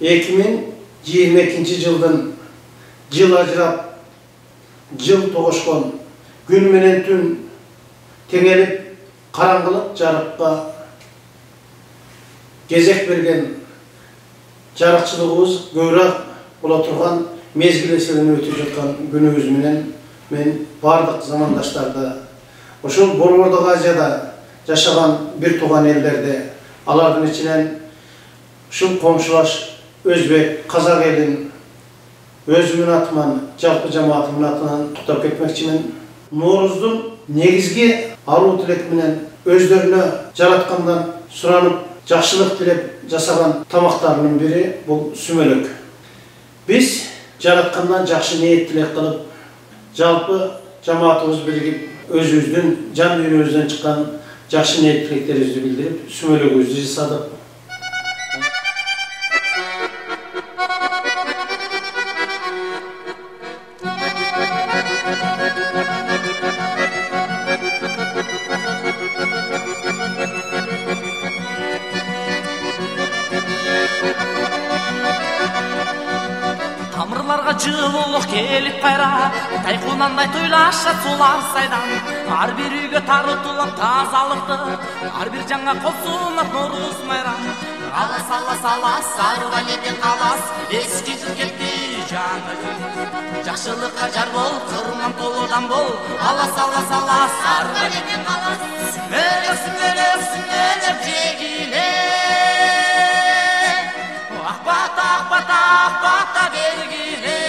2022 жылдın жыл ажырап, жыл тоғышкон, күн менен түн теңелип, караңгылык жарыкка кезек берген жарыкчылыгыбыз көбүрөөк бола турган мезгил эсебинен өтүп жаткан күнүбүз менен мен бардык замандаштарды, ошол Борбордук Азияда жашаган бир тууган элдерди, алардын ичинен ушул комшулаш Өзбек, Казак элин өзүмүн атыман, жалпы жамаатымдын атынан куттап кетмекчимин. Норуздун негизги аруу тилек менен өздөрүнө жараткандан суранып, жакшылык тилеп жасаган тамактарынын бири бул сүмөлөк. Биз жараткандан жакшы ниет тилек кылып, жалпы жамаатыбыз биригип, өзүбүздүн жан дүйнөбүздөн чыккан жакшы ниет тилектерибизди билдирип, сүмөлөгүбүздү жасадык. Тамырларга жылуулук келип кайра, тайкунандай тойлашат сулар сайдан. Ар бир үйгө тарытылат тазалыкты, ар бир жаңа косунат Норуз майрам. Алас алас алас сарыга кеткен калас, эски жыл кетти жаңы күн. Жакшылыкка жар бол, кырман толудан бол. Алас алас алас сарыга кеткен калас, сүмөлөк сүмөлөк сүмөлөк жегиле. Акбата акбата акбата бергиле.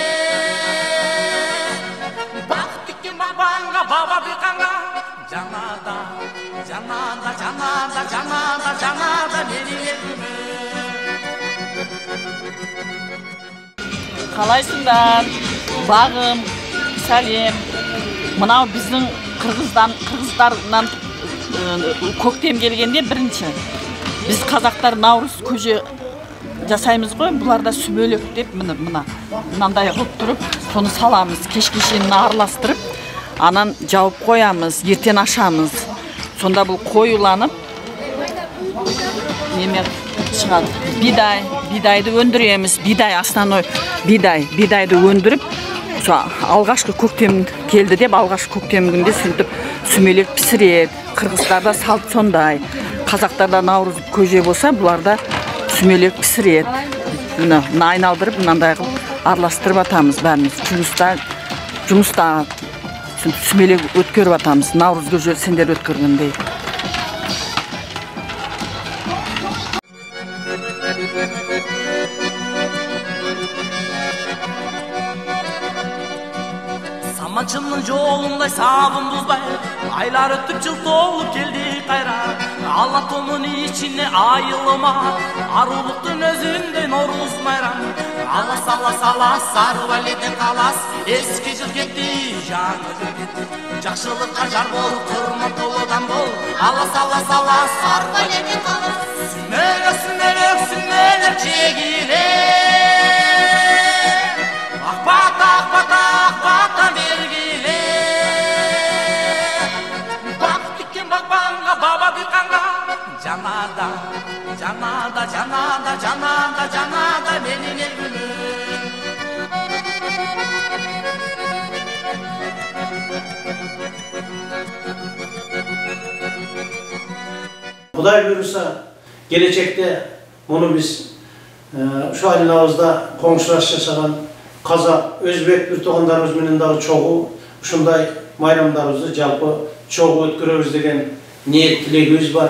Бак тиккен бабаңга баба дыйканга, жанада жанада жанада жанада жанада менин күмү. Калайсыңдар? Багым, салем. Мынау биздин кыргыздардан көктем келгенде биринчи. Биз казактар Наурыз көжө жасаймыз ғой, бұларда сүмөлөк деп мынандай кылып туруп, соны саламыз, кеш-кешенин араластырып, анан жауып коямыз, ертең ашамыз. Сонда бұл коюланып, неме чыгат. Бидайды өндүрөбүз, бидай основной бидайды өндүрүп, алгашкы көктем келди деп, алгашкы көктем күндө сүртүп сүмөлөк писирет. Кыргыздарда салт сондай. Казактарда Наурыз көжө болса, буларда сүмөлөк писирет. Мына айналдырып, мындай кылып араластырып атамыз бәріміз. Жұмыста сүмөлөк өткөрүп атамыз. Наурыз көжө сендер өткөргөндөй. Саманчымдын жолундай сабын бузбай, айлар өтүп жыл толуп келди кайра. Ала тонун ичине айылыма, арулуктун өзүндөй Норуз майрам. Алас алас алас сары баледен калас, эски жыл кетти жаңы жыл кетти. Жакшылыкка жар бол, кырман толудан бол. Алас алас алас сары баледен калас, сүмөлөк сүмөлөк сүмөлөк жегиле. Акбата акбата акбата бергиле. Бак тиккен бабаңга баба дыйканга, жанада жанада жанада жанада жанада менин эл күнү. Кудай буйруса, келечекте муну биз ушу айналабызда коңшулаш жашаган Казак, Өзбек бир туугандарыбыз менен дагы чогуу ушундай майрамдарыбызды жалпы чогуу өткөрөбүз деген ниет тилегибиз бар.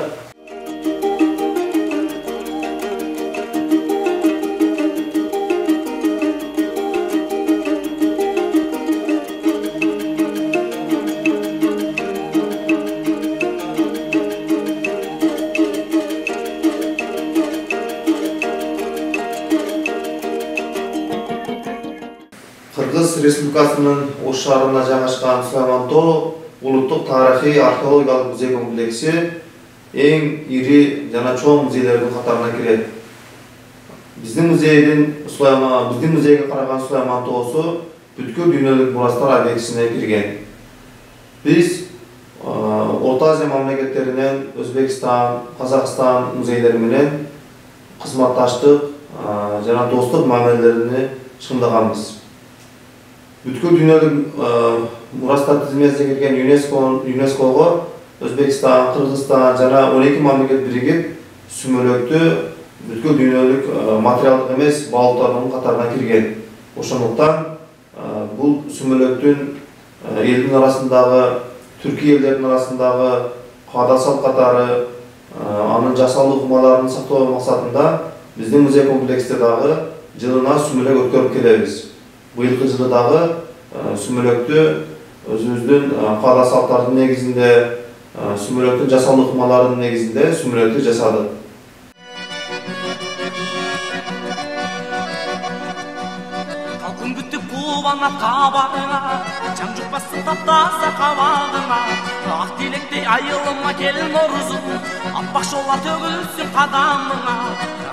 Кыргыз Республикасынын Ош шаарында жайгашкан Сулайман-Тоо улуттук тарыхый археологиялык музей комплекси эң ири жана чоң музейлердин катарына кирет. Биздин музейге караган Сулайман-Тоосу бүткүл дүйнөлүк мурастар объектисине кирген. Биз Орто Азия мамлекеттеринен Өзбекстан, Казакстан музейлери менен кызматташтык жана достук мамилелеrini чыңдаганбыз. Бүткүл дүйнөлүк мурастар тизмесине кирген ЮНЕСКОго Өзбекстан, Кыргызстан жана 12 мамлекет биригип сүмөлөктү бүткүл дүйнөлүк материалдык эмес баалоолордун катарына кирген. Ошондуктан бул сүмөлөктүн элдин арасындагы, түркий элдердин арасындагы каадасал катары анын жасалуу ыкмаларын сактоо максатында биздин музей комплексте дагы жылына сүмөлөк өткөрүп келебиз. Быйылкы жылы дагы сүмөлөктү өзүбүздүн каадасалдардын негизинде, сүмөлөктүн жасалуу ыкмаларынын негизинде сүмөлөктү жасадык. Кубанат кабагыңа, жан жукпасын таптаса кабагыңа. Ак тилектей айылыма кел Норузум, аппак жолла төгүлсүн кадамыңа.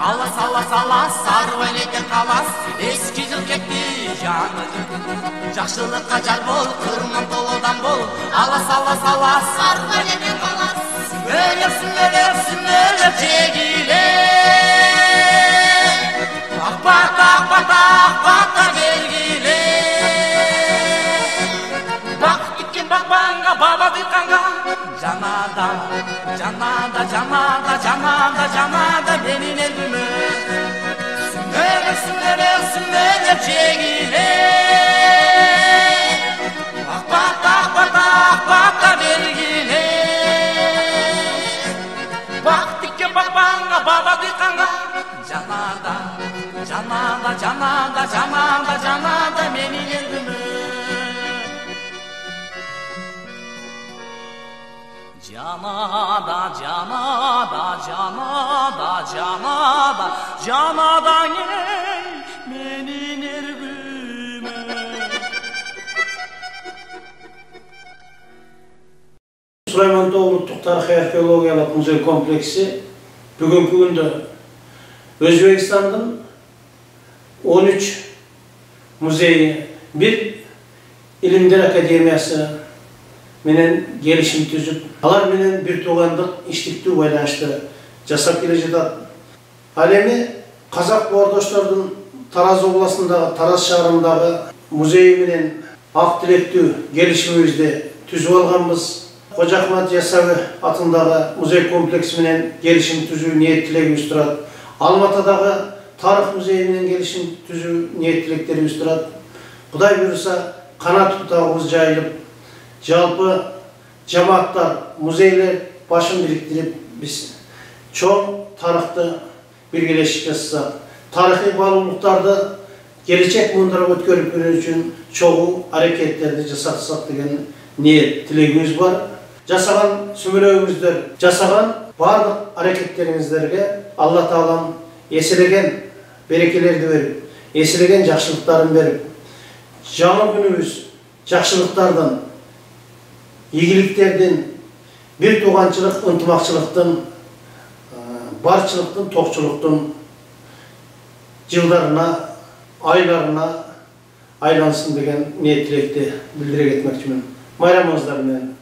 Алас алас алас сары байнекке калас, эски жыл кетти жаңы жыл. Жакшылыкка жар бол, кырман толодан бол. Алас алас алас сары байнекке калас, сүмөлөк сүмөлөк сүмөлөк жегиле. Акбата акбата акбата белгиле. Baba dikanga janada janada janada janada janada benim elime sümele sümele sümele çegile akbata vergile baktık ki babanga baba dikanga janada janada janada janada janada benim elime Canada, canada, canada, canada, canada gel menin erbüme. Süleyman Tağ Uluttuk Tarixi Arkeologiyalıq Muzey Kompleksi bugünkü gündө Özbekistan'ın 13 muzeyi, bir İlimler Akademiyası menen gelişim tüzüp, alar menen bir tuğandık iştiktүү байланышты жасап келе жатат. Ал эми Казак боордоштордун Тараз областындагы, Тараз шаарындагы музей менен ак тилектүү келишимибизди түзүп алганбыз. Кожо Ахмат Яссауи атындагы музей комплекси менен келишим түзүү ниет тилегибиз турат. Алматыдагы Тарых музейи менен келишим түзүү ниет тилектерибиз турат. Кудай буйруса канат бутагыбыз жайылып, жалпы жамааттар, музейлер башын бириктирип, биз чоң тарыхты биргелешип жасасак, тарыхый баалуулуктарды келечек муундарга өткөрүп берүү үчүн чогуу аракеттерди жасасак деген ниет тилегибиз бар. Жасаган сүмөлөгүңүздөр, жасаган бардык аракеттериңиздерге Алла Таалам эселеген берекелерди берип, эселеген жакшылыктарын берип, жаңы күнүбүз жакшылыктардан, ийгиликтердин, бир тууганчылык, ынтымакчылыктын, барчылыктын, токчулуктун жылдарына, айларына айлансын деген ниет тилекти билдире кетмекчимин. Майрамыңыздар менен.